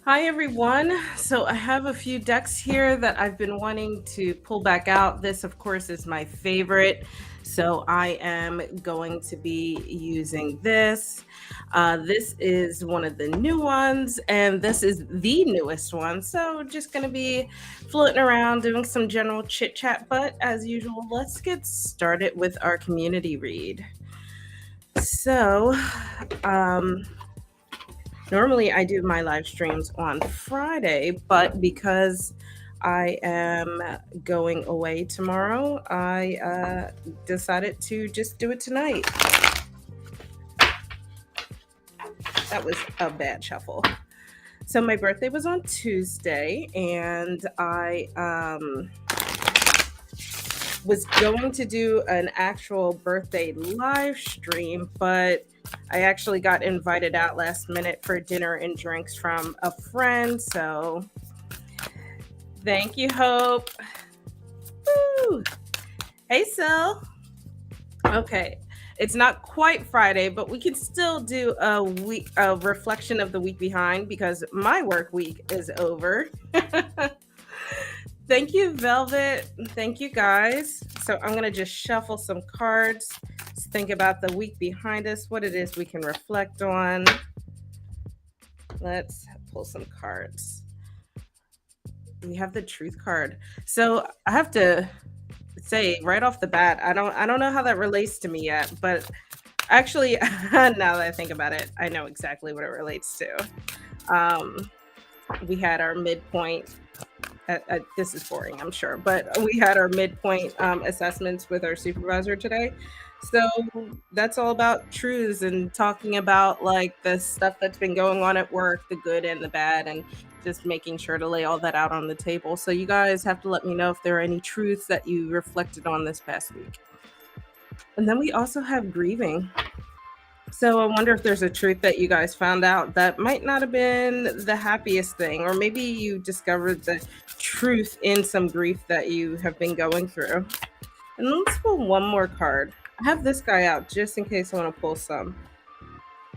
Hi everyone. So I have a few decks here that I've been wanting to pull back out. This, of course, is my favorite. So I am going to be using this. This is one of the new ones, and this is the newest one. So just going to be floating around doing some general chit chat. But as usual, let's get started with our community read. So, um, normally I do my live streams on Friday, but because I am going away tomorrow, I decided to just do it tonight. That was a bad shuffle. So my birthday was on Tuesday, and I was going to do an actual birthday live stream, but I actually got invited out last minute for dinner and drinks from a friend. So thank you, Hope. Woo! Hey, Sil. Okay. It's not quite Friday, but we can still do a reflection of the week behind because my work week is over. Thank you, Velvet. Thank you, guys. So I'm going to just shuffle some cards. Let's think about the week behind us, what it is we can reflect on. Let's pull some cards. We have the truth card. So I have to say right off the bat, I don't know how that relates to me yet, but actually now that I think about it, I know exactly what it relates to. We had our midpoint. This is boring, I'm sure, but we had our midpoint assessments with our supervisor today. So that's all about truths and talking about like the stuff that's been going on at work, the good and the bad, and just making sure to lay all that out on the table. So you guys have to let me know if there are any truths that you reflected on this past week. And then we also have grieving. So I wonder if there's a truth that you guys found out that might not have been the happiest thing, or maybe you discovered the truth in some grief that you have been going through. And let's pull one more card. I have this guy out just in case I want to pull some.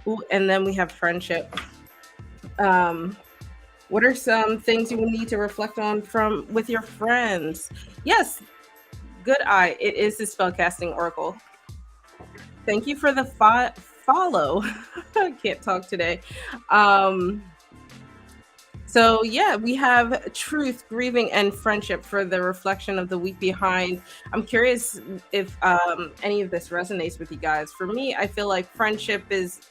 Ooh, and then we have friendship. What are some things you will need to reflect on from with your friends? Yes, good eye. It is the spellcasting oracle. Thank you for the follow. I can't talk today. Um, so yeah, we have truth, grieving, and friendship for the reflection of the week behind. I'm curious if any of this resonates with you guys. For me, I feel like friendship is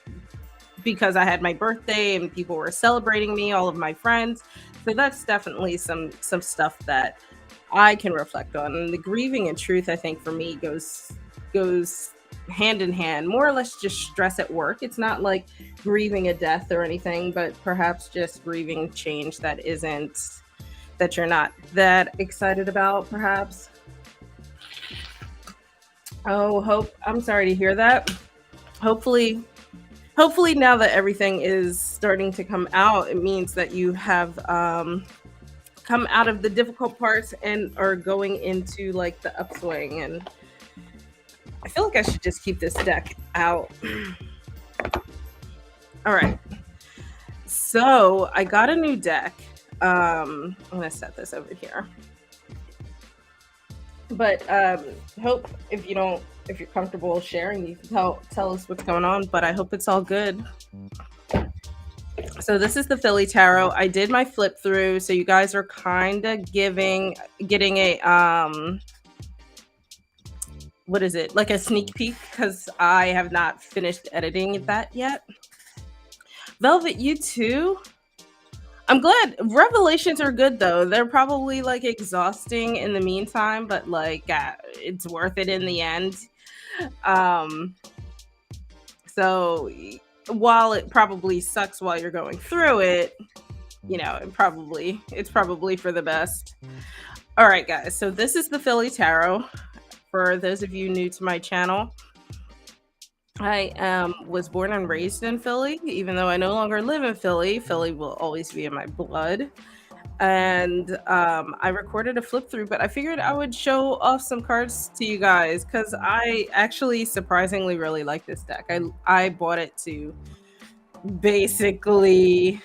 because I had my birthday and people were celebrating me, all of my friends. So that's definitely some stuff that I can reflect on. And the grieving and truth, I think, for me goes hand in hand, more or less just stress at work. It's not like grieving a death or anything, but perhaps just grieving change that you're not that excited about, perhaps. Oh, Hope, I'm sorry to hear that. Hopefully now that everything is starting to come out, it means that you have come out of the difficult parts and are going into like the upswing. And I feel like I should just keep this deck out. All right. So I got a new deck. I'm gonna set this over here. But Hope, if you're comfortable sharing, you can tell us what's going on. But I hope it's all good. So this is the Philly Tarot. I did my flip through, so you guys are kind of getting a what is it, like a sneak peek, because I have not finished editing that yet. Velvet, you too? I'm glad. Revelations are good though. They're probably like exhausting in the meantime, but like it's worth it in the end. Um, so while it probably sucks while you're going through it, it's probably for the best. All right, guys. So this is the Philly Tarot. For those of you new to my channel, I was born and raised in Philly. Even though I no longer live in Philly, Philly will always be in my blood. And I recorded a flip through, but I figured I would show off some cards to you guys because I actually surprisingly really like this deck. I bought it to basically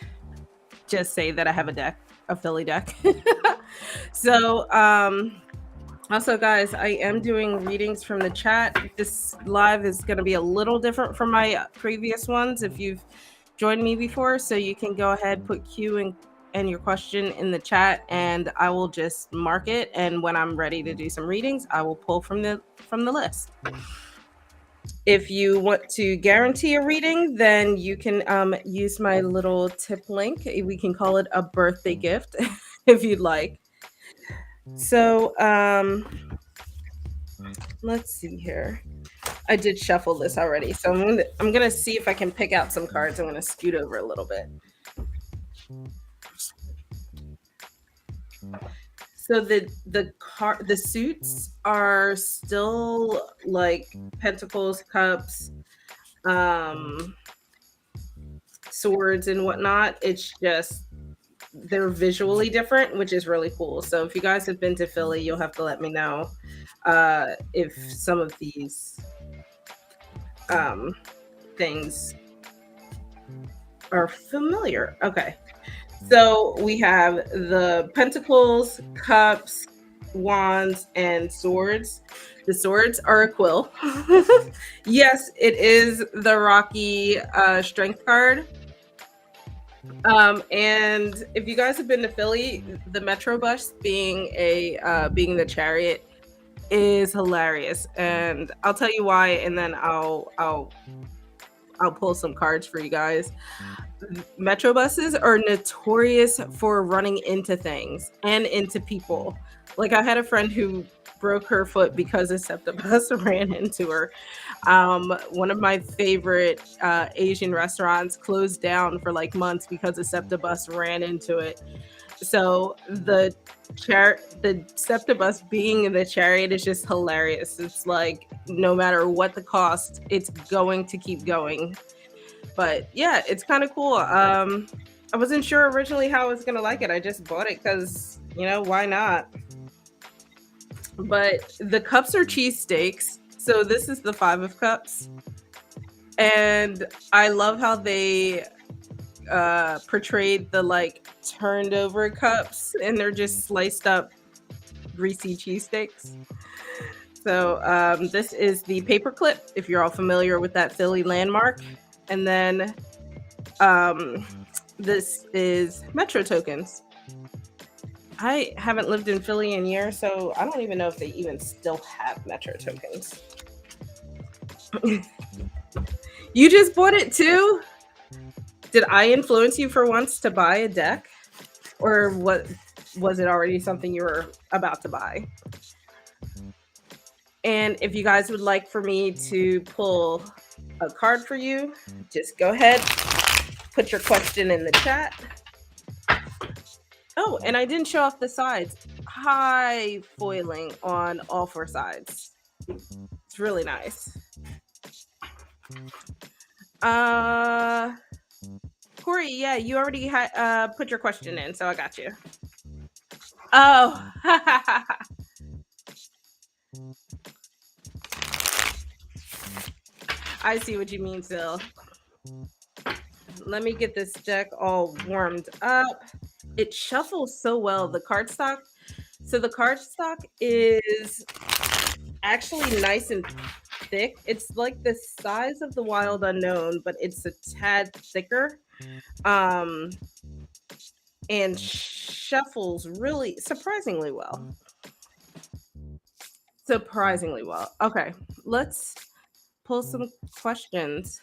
just say that I have a Philly deck. So also, guys, I am doing readings from the chat. This live is going to be a little different from my previous ones if you've joined me before. So you can go ahead, put Q and your question in the chat, and I will just mark it. And when I'm ready to do some readings, I will pull from the list. If you want to guarantee a reading, then you can use my little tip link. We can call it a birthday gift if you'd like. So let's see here. I did shuffle this already, so I'm gonna see if I can pick out some cards. I'm gonna scoot over a little bit. So the suits are still like Pentacles, Cups, Swords, and whatnot. It's just they're visually different, which is really cool. So if you guys have been to Philly, you'll have to let me know if some of these things are familiar. Okay, so we have the Pentacles, Cups, Wands, and Swords. The Swords are a quill. Yes, it is the Rocky Strength card. And if you guys have been to Philly, the Metro bus being the chariot is hilarious, and I'll tell you why, and then I'll pull some cards for you guys. Metro buses are notorious for running into things and into people. Like, I had a friend who broke her foot because a SEPTA bus ran into her. One of my favorite Asian restaurants closed down for like months because a SEPTA bus ran into it. So the SEPTA bus being in the chariot is just hilarious. It's like, no matter what the cost, it's going to keep going. But yeah, it's kind of cool. I wasn't sure originally how I was gonna like it. I just bought it because, why not? But the cups are cheesesteaks. So this is the 5 of Cups. And I love how they portrayed the like turned over cups, and they're just sliced up greasy cheesesteaks. So this is the paperclip, if you're all familiar with that Philly landmark. And then this is Metro tokens. I haven't lived in Philly in years, so I don't even know if they even still have Metro tokens. You just bought it too? Did I influence you for once to buy a deck? Or what, was it already something you were about to buy? And if you guys would like for me to pull a card for you, just go ahead, put your question in the chat. Oh, and I didn't show off the sides. High foiling on all 4 sides. It's really nice. Corey, yeah, you already put your question in, so I got you. Oh. I see what you mean, Phil. Let me get this deck all warmed up. It shuffles so well. The cardstock. So the cardstock is actually nice and thick. It's like the size of the Wild Unknown, but it's a tad thicker. And shuffles really surprisingly well. Surprisingly well. Okay, let's pull some questions.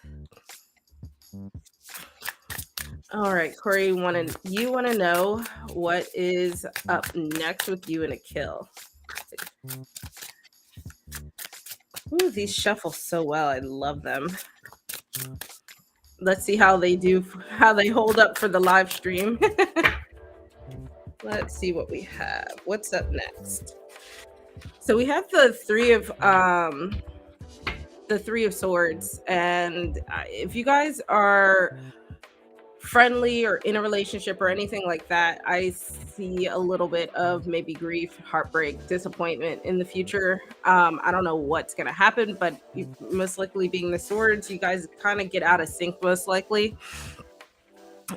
All right, Corey, you want to know what is up next with you in a kill? Ooh, these shuffle so well. I love them. Let's see how they hold up for the live stream. Let's see what we have. What's up next? So we have the 3 of Swords, and if you guys are friendly or in a relationship or anything like that, I see a little bit of maybe grief, heartbreak, disappointment in the future. I don't know what's gonna happen, but most likely being the Swords, you guys kind of get out of sync most likely.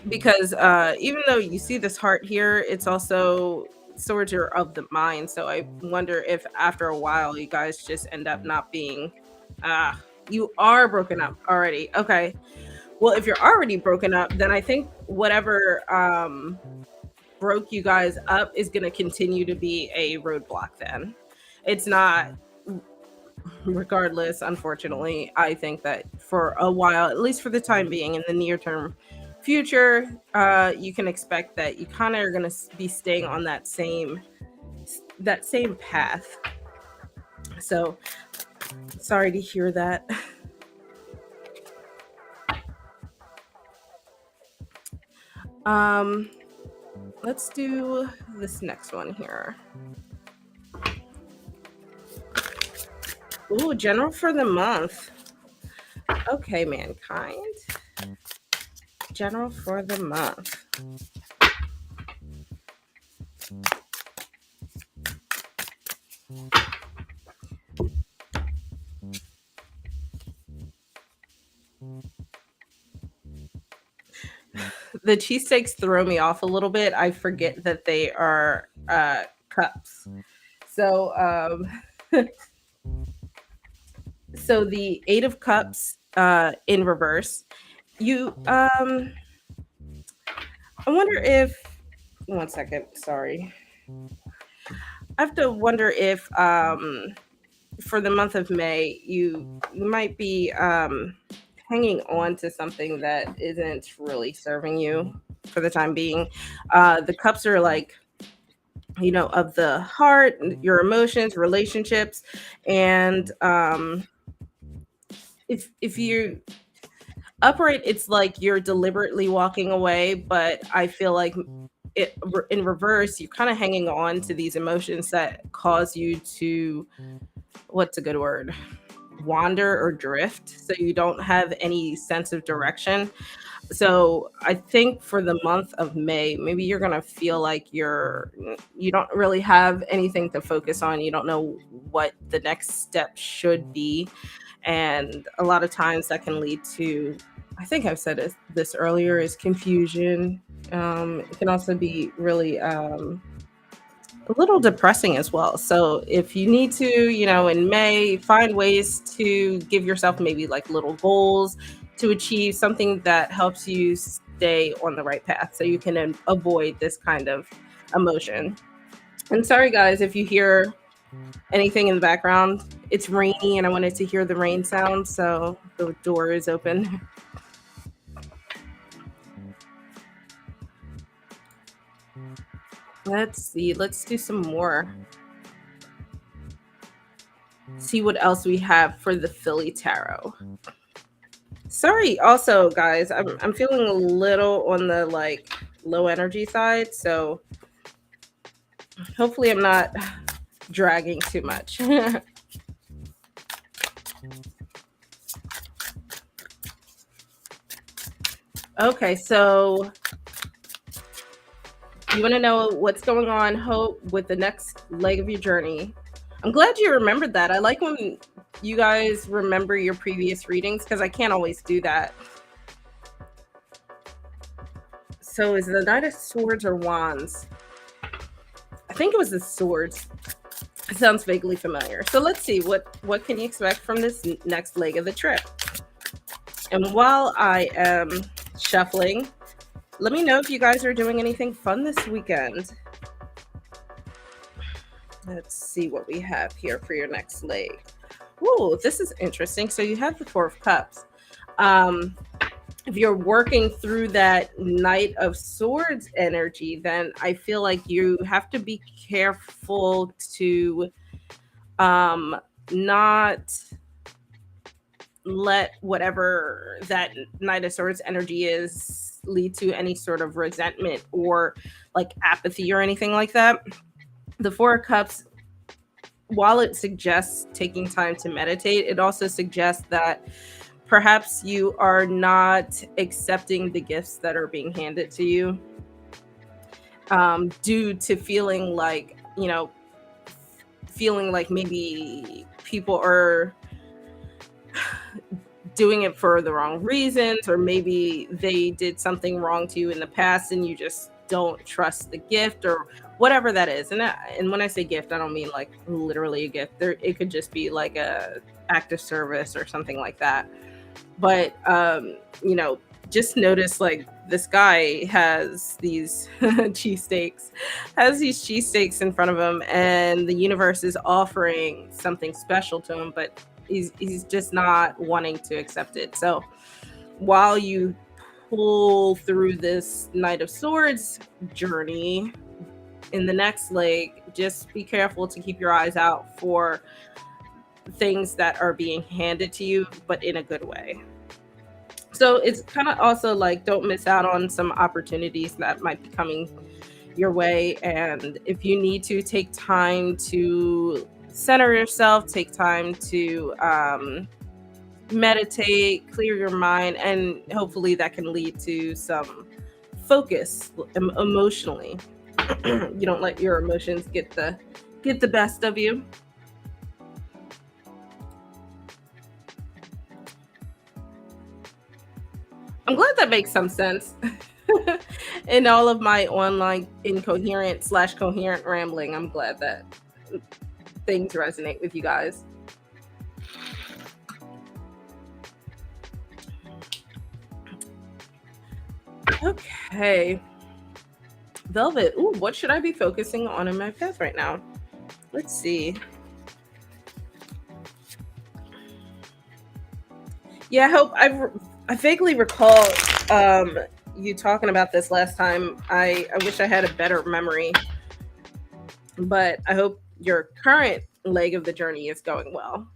because even though you see this heart here, it's also swords are of the mind. So I wonder if after a while you guys just end up not being you are broken up already. Okay. Well, if you're already broken up, then I think whatever broke you guys up is going to continue to be a roadblock then. It's not, regardless, unfortunately. I think that for a while, at least for the time being, in the near term future, you can expect that you kind of are going to be staying on that same path. So sorry to hear that. Let's do this next one here. Ooh, general for the month. Okay, mankind. General for the month. The cheesesteaks throw me off a little bit. I forget that they are cups. So so the 8 of cups in reverse. You I wonder if, one second, sorry. I have to wonder if for the month of May you might be hanging on to something that isn't really serving you for the time being. The cups are like, of the heart, your emotions, relationships, and if you upright, it's like you're deliberately walking away, but I feel like in reverse, you're kind of hanging on to these emotions that cause you to, what's a good word, wander or drift, so you don't have any sense of direction. So I think for the month of May, maybe you're gonna feel like you don't really have anything to focus on. You don't know what the next step should be, and a lot of times that can lead to, I think I've said this earlier, is confusion. It can also be really a little depressing as well. So if you need to, in May, find ways to give yourself maybe like little goals to achieve something that helps you stay on the right path so you can avoid this kind of emotion. And sorry, guys, if you hear anything in the background, it's rainy and I wanted to hear the rain sound, so the door is open. Let's see. Let's do some more. See what else we have for the Philly Tarot. Sorry, also, guys, I'm feeling a little on the like low energy side, so hopefully I'm not dragging too much. Okay, so you want to know what's going on, Hope, with the next leg of your journey. I'm glad you remembered that. I like when you guys remember your previous readings because I can't always do that. So is the Knight of Swords or Wands? I think it was the Swords. It sounds vaguely familiar. So let's see, what can you expect from this next leg of the trip? And while I am shuffling, let me know if you guys are doing anything fun this weekend. Let's see what we have here for your next leg. Ooh, this is interesting. So you have the Four of Cups. If you're working through that Knight of Swords energy, then I feel like you have to be careful to not let whatever that Knight of Swords energy is lead to any sort of resentment or like apathy or anything like that. The Four of Cups, while it suggests taking time to meditate, it also suggests that perhaps you are not accepting the gifts that are being handed to you due to feeling like maybe people are doing it for the wrong reasons, or maybe they did something wrong to you in the past and you just don't trust the gift or whatever that is. And when I say gift, I don't mean like literally a gift. It could just be like a act of service or something like that. But just notice like this guy has these cheesesteaks in front of him, and the universe is offering something special to him, but he's just not wanting to accept it. So while you pull through this Knight of Swords journey, in the next leg, just be careful to keep your eyes out for things that are being handed to you, but in a good way. So it's kind of also like, don't miss out on some opportunities that might be coming your way. And if you need to, take time to center yourself, take time to meditate, clear your mind, and hopefully that can lead to some focus emotionally. You don't let your emotions get the best of you. I'm glad that makes some sense. In all of my online incoherent / coherent rambling, I'm glad that things resonate with you guys. Okay. Velvet. Ooh, what should I be focusing on in my path right now? Let's see. Yeah, I hope I vaguely recall you talking about this last time. I wish I had a better memory, but I hope your current leg of the journey is going well.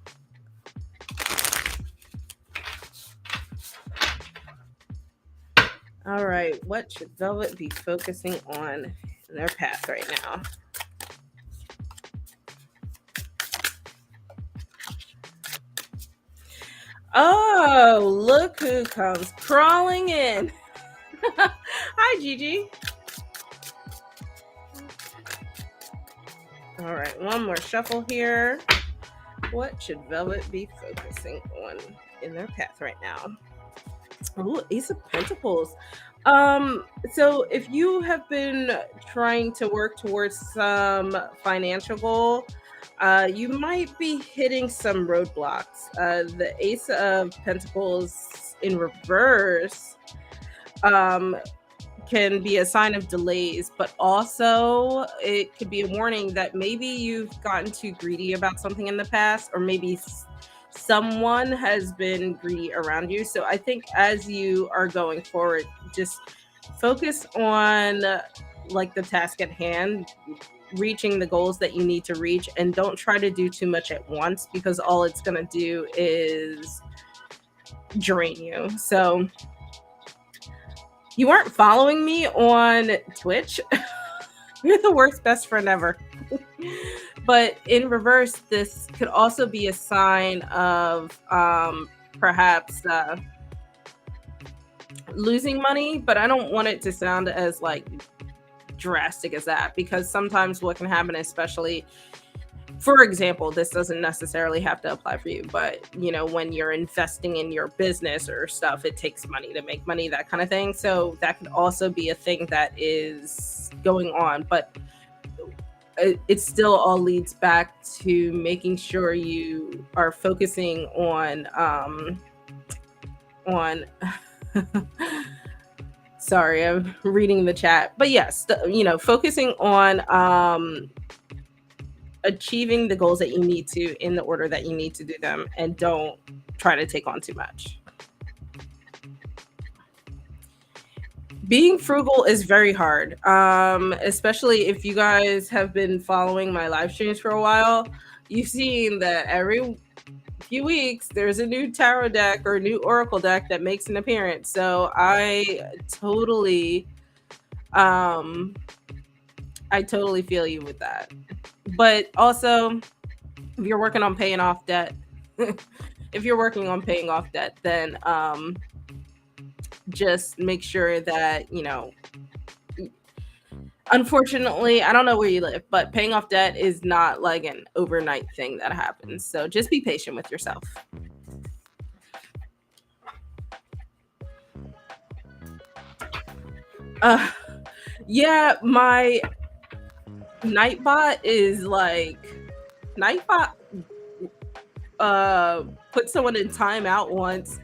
All right, what should Velvet be focusing on in their path right now? Oh, look who comes crawling in. Hi, Gigi. All right, one more shuffle here. What should Velvet be focusing on in their path right now? Ooh, Ace of Pentacles. So if you have been trying to work towards some financial goal, you might be hitting some roadblocks. The Ace of Pentacles in reverse can be a sign of delays, but also it could be a warning that maybe you've gotten too greedy about something in the past, or maybe someone has been greedy around you. So I think as you are going forward, just focus on like the task at hand, reaching the goals that you need to reach, and don't try to do too much at once, because all it's going to do is drain you. So you aren't following me on Twitch. You're the worst best friend ever. But in reverse, this could also be a sign of perhaps losing money, but I don't want it to sound as like drastic as that, because sometimes what can happen, especially, for example, this doesn't necessarily have to apply for you, but when you're investing in your business or stuff, it takes money to make money, that kind of thing. So that could also be a thing that is going on, but it still all leads back to making sure you are focusing on sorry, I'm reading the chat, but yes, focusing on achieving the goals that you need to in the order that you need to do them, and don't try to take on too much. Being frugal is very hard, especially if you guys have been following my live streams for a while. You've seen that every few weeks there's a new tarot deck or a new oracle deck that makes an appearance. So I totally feel you with that. But also, if you're working on paying off debt, then just make sure that, unfortunately, I don't know where you live, but paying off debt is not like an overnight thing that happens. So just be patient with yourself. Yeah, my Nightbot is like Nightbot put someone in timeout once.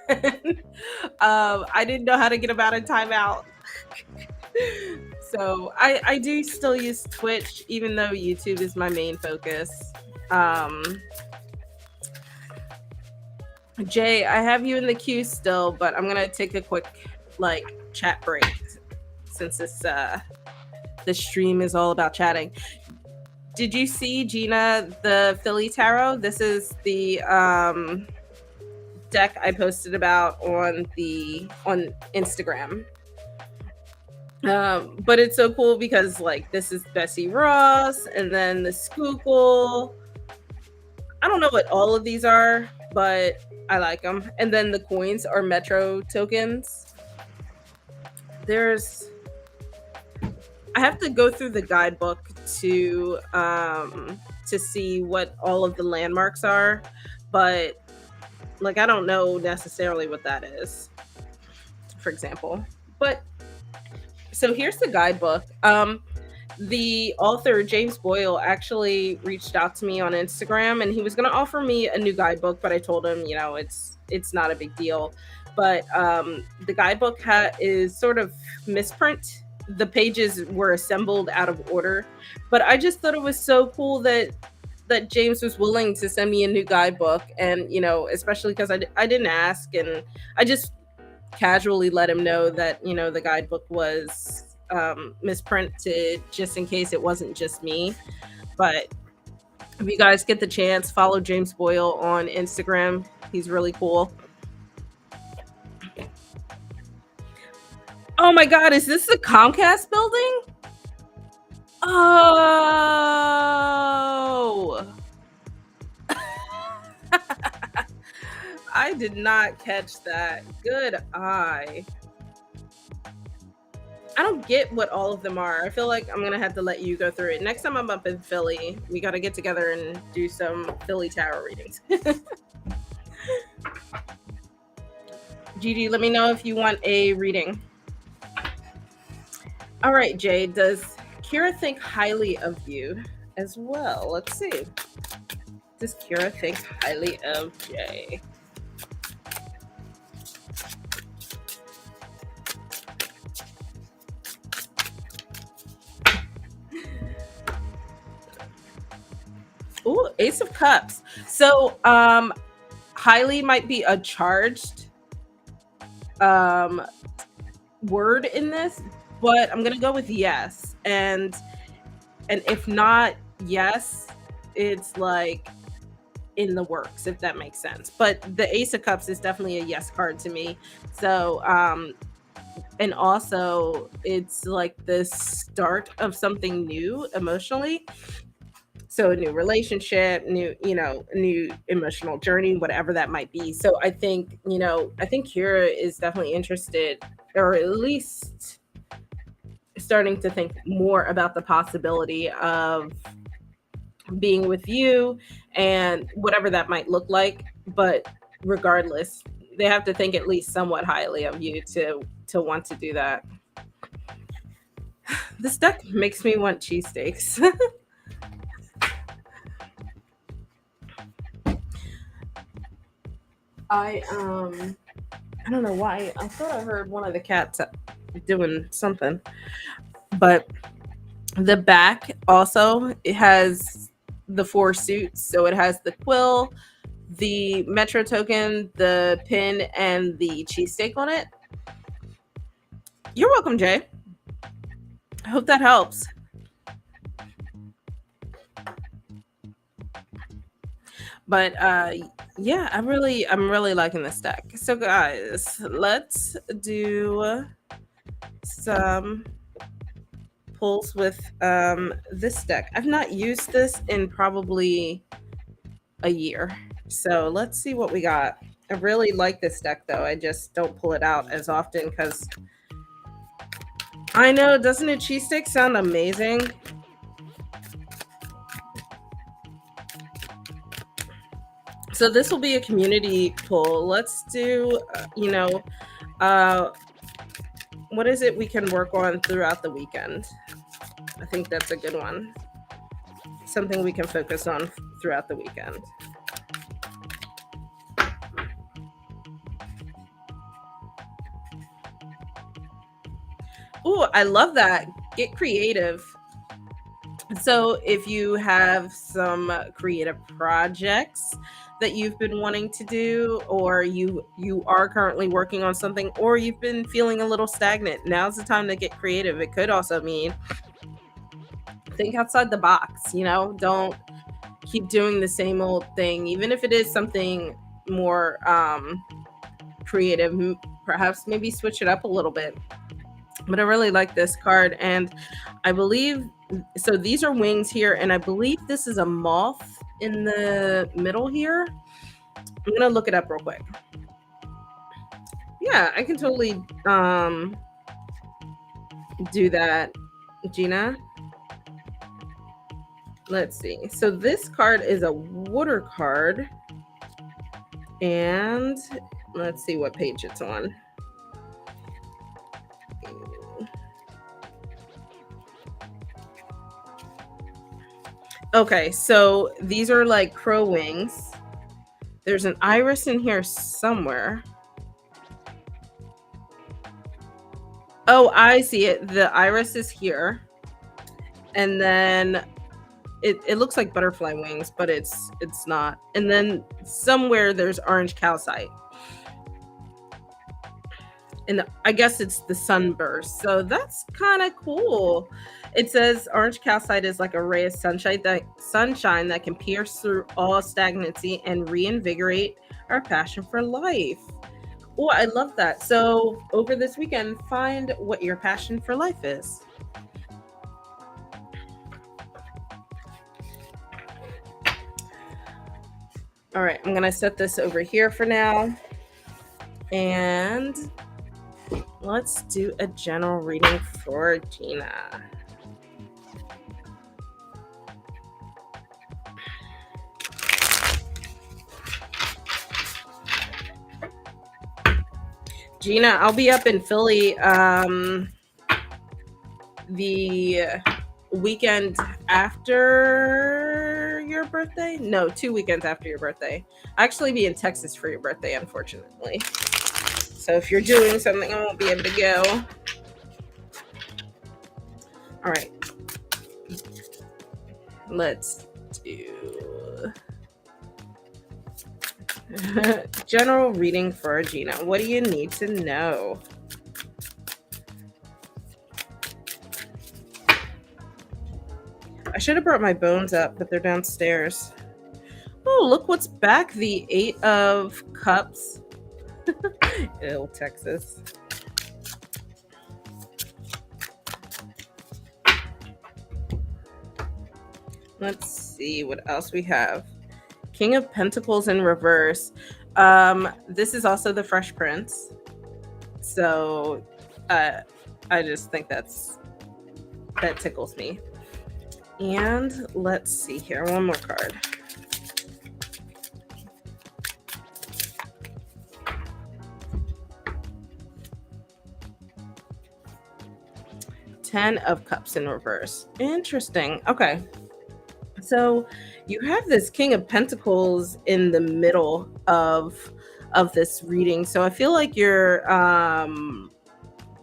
And, I didn't know how to get them out of timeout. So I do still use Twitch, even though YouTube is my main focus. Jay, I have you in the queue still, but I'm gonna take a quick chat break since this stream is all about chatting. Did you see, Gina, the Philly Tarot? This is the deck I posted about on Instagram. But it's so cool because this is Bessie Ross, and then the Skookle. I don't know what all of these are, but I like them. And then the coins are Metro tokens. I have to go through the guidebook to see what all of the landmarks are, but I don't know necessarily what that is, for example. But so here's the guidebook. The author, James Boyle, actually reached out to me on Instagram, and he was going to offer me a new guidebook, but I told him, it's not a big deal. But the guidebook is sort of misprint. The pages were assembled out of order, but I just thought it was so cool that James was willing to send me a new guidebook, and especially because I didn't ask, and I just casually let him know that the guidebook was misprinted, just in case it wasn't just me. But if you guys get the chance, follow James Boyle on Instagram. He's really cool. Oh my god, is this the Comcast building? Oh. I did not catch that. Good eye. I don't get what all of them are. I feel like I'm gonna have to let you go through it. Next time I'm up in Philly, we gotta get together and do some Philly tarot readings. Gigi, let me know if you want a reading. All right, Jay, does Kira think highly of you as well? Let's see. Does Kira think highly of Jay? Ooh, Ace of Cups. So highly might be a charged word in this, but I'm gonna go with yes. And if not yes, it's in the works, if that makes sense. But the Ace of Cups is definitely a yes card to me. So and also it's the start of something new emotionally. So a new relationship, new emotional journey, whatever that might be. So I think Kira is definitely interested, or at least starting to think more about the possibility of being with you and whatever that might look like. But regardless, they have to think at least somewhat highly of you to want to do that. This deck makes me want cheesesteaks. I don't know why. I thought I heard one of the cats doing something. But the back also, it has the 4 suits. So it has the quill, the Metro token, the pin, and the cheesesteak on it. You're welcome, Jay. I hope that helps. But yeah, I'm really liking this deck. So guys, let's do some pulls with this deck. I've not used this in probably a year. So let's see what we got. I really like this deck though. I just don't pull it out as often because I know, doesn't a cheesesteak sound amazing? So this will be a community pull. Let's do, what is it we can work on throughout the weekend? I think that's a good one. Something we can focus on throughout the weekend. Oh, I love that. Get creative. So if you have some creative projects that you've been wanting to do, or you are currently working on something, or you've been feeling a little stagnant, now's the time to get creative. It could also mean think outside the box, you know, don't keep doing the same old thing, even if it is something more creative. Perhaps maybe switch it up a little bit. But I really like this card, and I believe so these are wings here, and I believe this is a moth in the middle here. I'm gonna look it up real quick. Yeah, I can totally do that, Gina. Let's see. So this card is a water card, and let's see what page it's on. Okay, so these are like crow wings. There's an iris in here somewhere. Oh, I see it. The iris is here. And then it looks like butterfly wings, but it's not. And then somewhere there's orange calcite. And I guess it's the sunburst. So that's kind of cool. It says orange calcite is like a ray of sunshine that can pierce through all stagnancy and reinvigorate our passion for life. Oh, I love that. So over this weekend, find what your passion for life is. All right, I'm gonna set this over here for now. And let's do a general reading for Gina. Gina, I'll be up in Philly the weekend after your birthday. No, 2 weekends after your birthday. I'll actually be in Texas for your birthday, unfortunately. So if you're doing something, I won't be able to go. All right. Let's do general reading for Gina. What do you need to know? I should have brought my bones up, but they're downstairs. Oh, look what's back. The 8 of Cups. Ew, Texas. Let's see what else we have. King of Pentacles in reverse. This is also the Fresh Prince. So I just think that tickles me. And let's see here. One more card. Ten of Cups in reverse. Interesting. Okay. So you have this King of Pentacles in the middle of this reading. So I feel like you're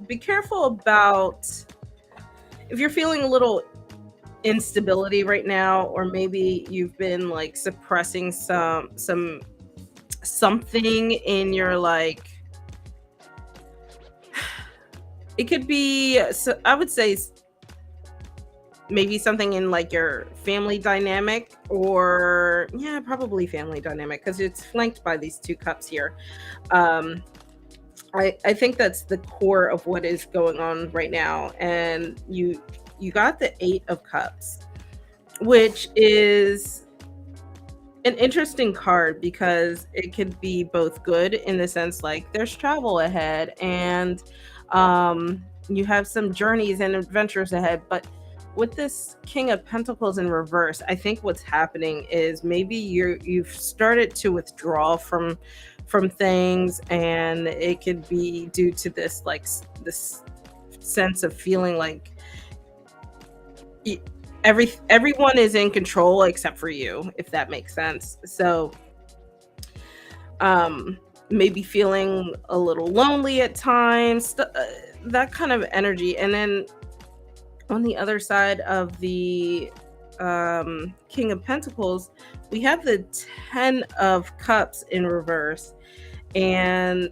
be careful about if you're feeling a little instability right now, or maybe you've been like suppressing something in your like. It could be, so I would say, maybe something in like your family dynamic, or yeah, probably family dynamic, because it's flanked by these 2 cups here. I think that's the core of what is going on right now. And you got the 8 of Cups, which is an interesting card because it could be both good in the sense like there's travel ahead, and you have some journeys and adventures ahead. But with this King of Pentacles in reverse, I think what's happening is maybe you've started to withdraw from things, and it could be due to this like this sense of feeling like everyone is in control except for you, if that makes sense. So maybe feeling a little lonely at times, that kind of energy. And then on the other side of the King of Pentacles, we have the 10 of Cups in reverse, and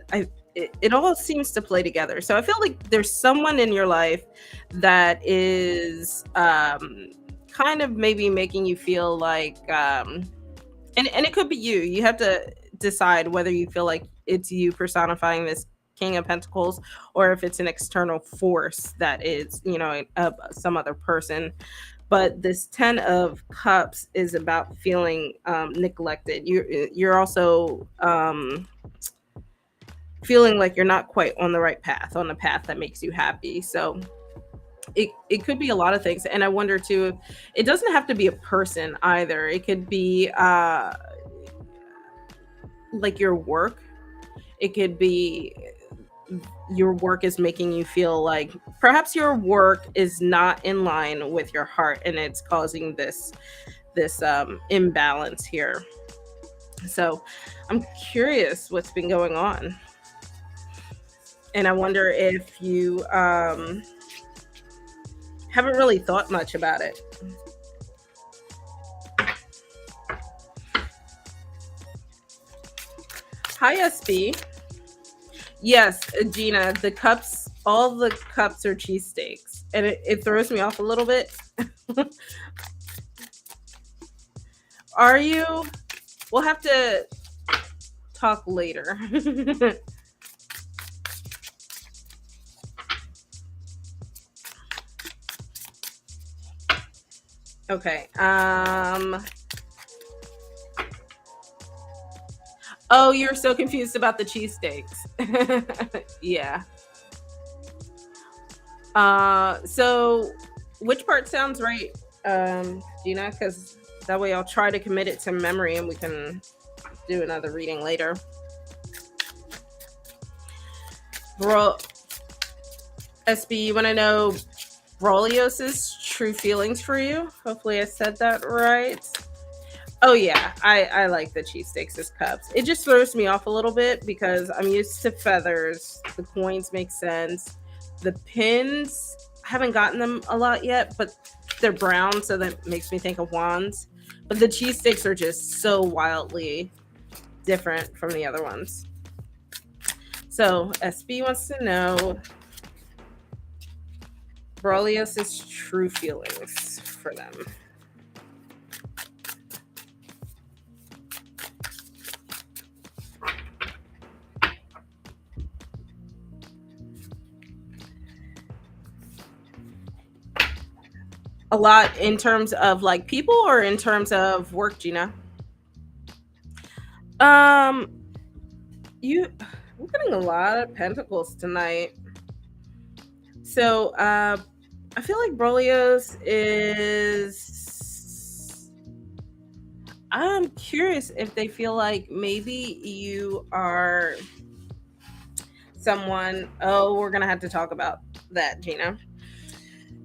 it all seems to play together. So I feel like there's someone in your life that is kind of maybe making you feel like and it could be you. You have to decide whether you feel like it's you personifying this King of Pentacles, or if it's an external force that is, some other person. But this 10 of Cups is about feeling neglected. You're also feeling like you're not quite on the right path, on the path that makes you happy. So it could be a lot of things. And I wonder too, it doesn't have to be a person either. It could be like your work. It could be your work is making you feel like perhaps your work is not in line with your heart, and it's causing this imbalance here. So I'm curious what's been going on. And I wonder if you haven't really thought much about it. Hi, SB. Yes, Gina, the cups, all the cups are cheesesteaks. And it throws me off a little bit. Are you? We'll have to talk later. Okay. Oh, you're so confused about the cheesesteaks. Yeah. So which part sounds right, Gina? Because that way I'll try to commit it to memory and we can do another reading later. Bro, SB, you want to know Brolios's true feelings for you? Hopefully I said that right. Oh yeah, I like the cheesesteaks as cups. It just throws me off a little bit because I'm used to feathers. The coins make sense. The pins, I haven't gotten them a lot yet, but they're brown, so that makes me think of wands. But the cheesesteaks are just so wildly different from the other ones. So SB wants to know Brolios's true feelings for them. A lot in terms of like people or in terms of work, Gina? We're getting a lot of pentacles tonight. So I feel like Brolios is, I'm curious if they feel like maybe you are someone, we're gonna have to talk about that, Gina.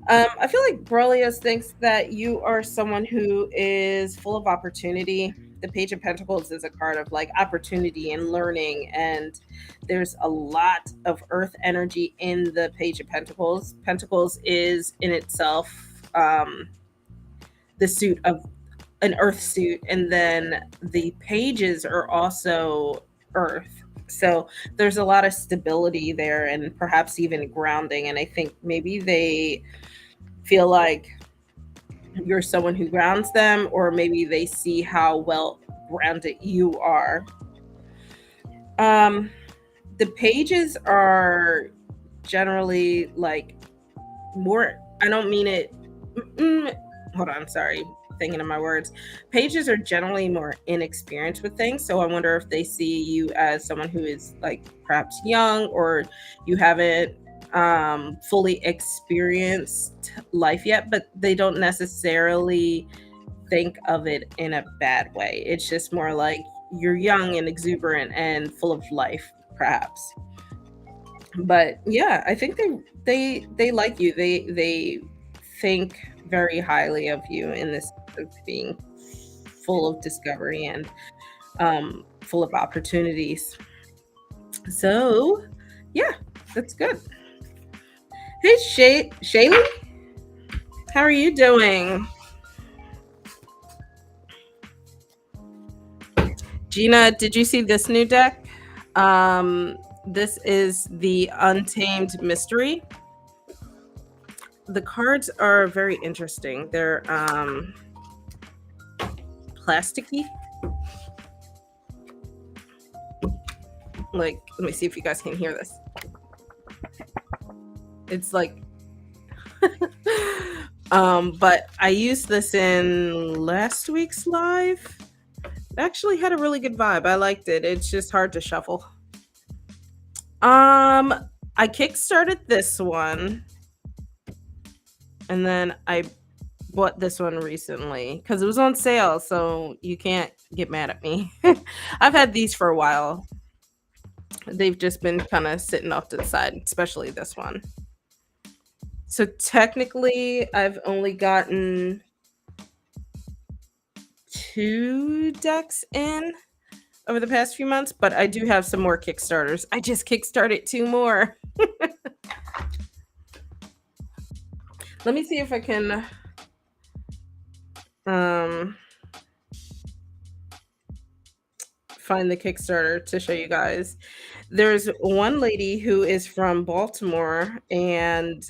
I feel like Brolios thinks that you are someone who is full of opportunity. The Page of Pentacles is a card of like opportunity and learning, and there's a lot of earth energy in the Page of Pentacles. Pentacles is in itself the suit of an earth suit, and then the pages are also earth. So there's a lot of stability there and perhaps even grounding. And I think maybe they feel like you're someone who grounds them, or maybe they see how well grounded you are. The pages are generally like more, I don't mean it, hold on, sorry, thinking of my words. Pages are generally more inexperienced with things, so I wonder if they see you as someone who is like perhaps young, or you haven't fully experienced life yet, but they don't necessarily think of it in a bad way. It's just more like you're young and exuberant and full of life, perhaps. But yeah, I think they like you. They think very highly of you in this of being full of discovery and full of opportunities. So yeah, that's good. Hey Shaylee, how are you doing? Gina, did you see this new deck? This is the Untamed Mystery. The cards are very interesting. They're plasticky. Like, let me see if you guys can hear this. It's like but I used this in last week's live. It actually had a really good vibe. I liked it. It's just hard to shuffle. I kickstarted this one, and then I bought this one recently because it was on sale, so you can't get mad at me. I've had these for a while. They've just been kind of sitting off to the side, especially this one. So technically, I've only gotten 2 decks in over the past few months, but I do have some more Kickstarters. I just kickstarted 2 more. Let me see if I can find the Kickstarter to show you guys. There's one lady who is from Baltimore, and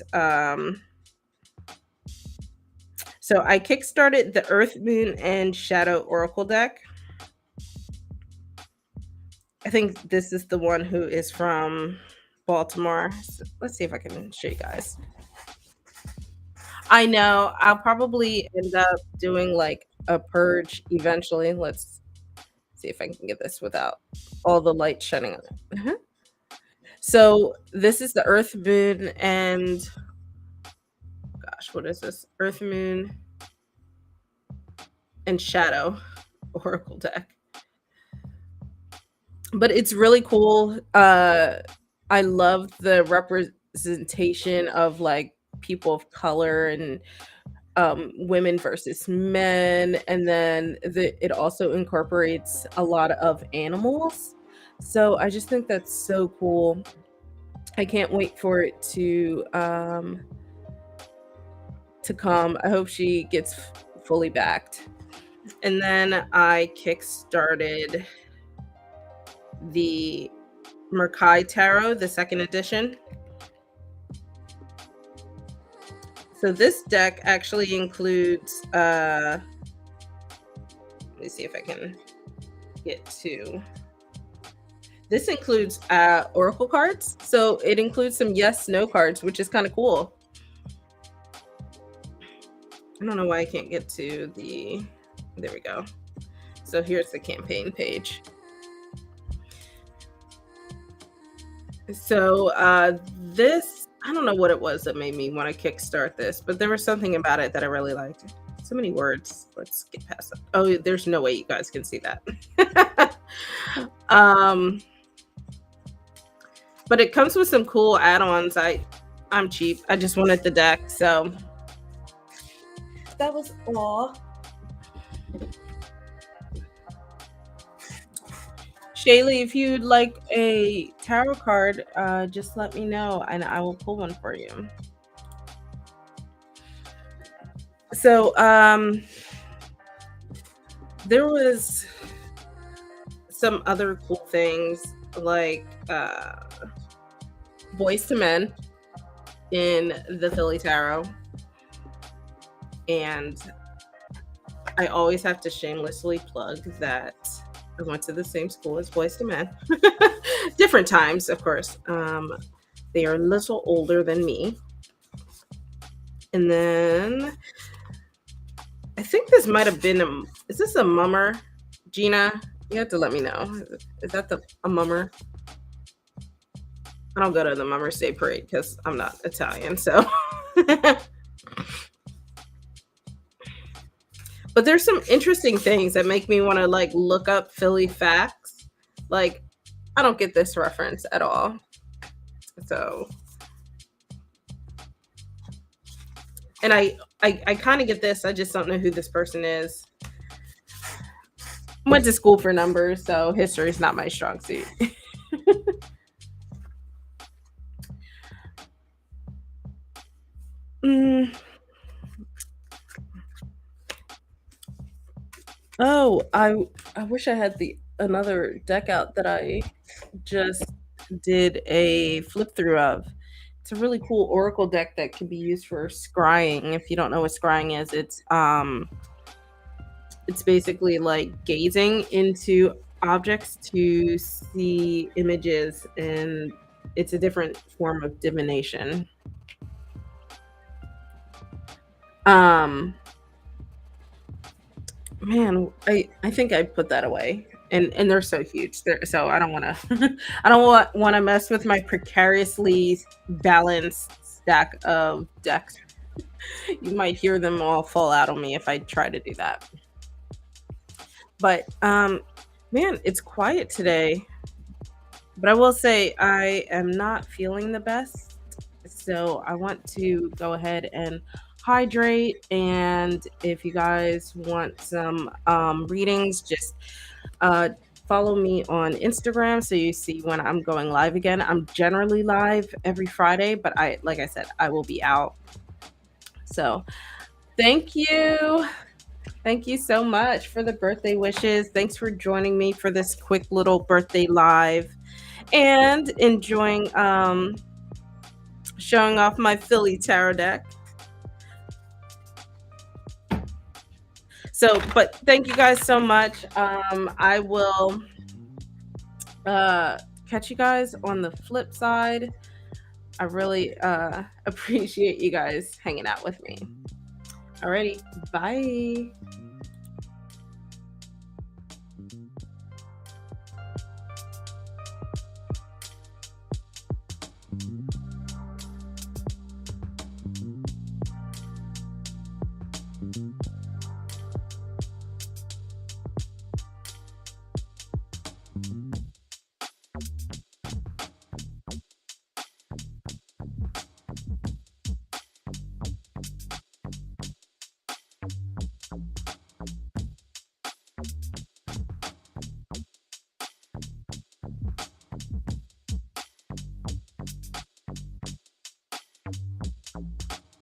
so I kickstarted the Earth, Moon, and Shadow Oracle deck. I think this is the one who is from Baltimore. So let's see if I can show you guys. I know I'll probably end up doing like a purge eventually. Let's see if I can get this without all the light shining on it. So this is the Earth, Moon, and gosh, what is this? Earth, Moon, and Shadow Oracle deck. But it's really cool. I love the representation of like people of color and women versus men, and then it also incorporates a lot of animals. So I just think that's so cool. I can't wait for it to come. I hope she gets fully backed. And then I kickstarted the Merkai Tarot, the 2nd edition. So this deck actually includes let me see if I can get to this. Includes oracle cards, so it includes some yes no cards, which is kind of cool. I don't know why I can't get to the there we go. So here's the campaign page. So this, I don't know what it was that made me want to kickstart this, but there was something about it that I really liked. So many words. Let's get past that. Oh, there's no way you guys can see that. But it comes with some cool add-ons. I'm cheap. I just wanted the deck, so that was all. Shaylee, if you'd like a tarot card, just let me know and I will pull one for you. So there was some other cool things like Voice to Men in the Philly Tarot, and I always have to shamelessly plug that I went to the same school as Voice to Men. Different times, of course. They are a little older than me. And then I think this might have been is this a mummer? Gina, you have to let me know. Is that a mummer? I don't go to the Mummers Day Parade because I'm not Italian, so. But there's some interesting things that make me want to like look up Philly facts. Like, I don't get this reference at all. So, and I kind of get this. I just don't know who this person is. Went to school for numbers, so history is not my strong suit. Oh, I wish I had the another deck out that I just did a flip through of. It's a really cool oracle deck that can be used for scrying. If you don't know what scrying is, it's basically like gazing into objects to see images, and it's a different form of divination. Man, I think I put that away. And they're so huge. So I don't want to I don't want to mess with my precariously balanced stack of decks. You might hear them all fall out on me if I try to do that. But man, it's quiet today. But I will say I am not feeling the best. So I want to go ahead and hydrate. And if you guys want some readings, just follow me on Instagram so you see when I'm going live again. I'm generally live every Friday, but like I said, I will be out. So thank you. Thank you so much for the birthday wishes. Thanks for joining me for this quick little birthday live and enjoying showing off my Philly tarot deck. So, but thank you guys so much. I will catch you guys on the flip side. I really appreciate you guys hanging out with me. Alrighty, bye.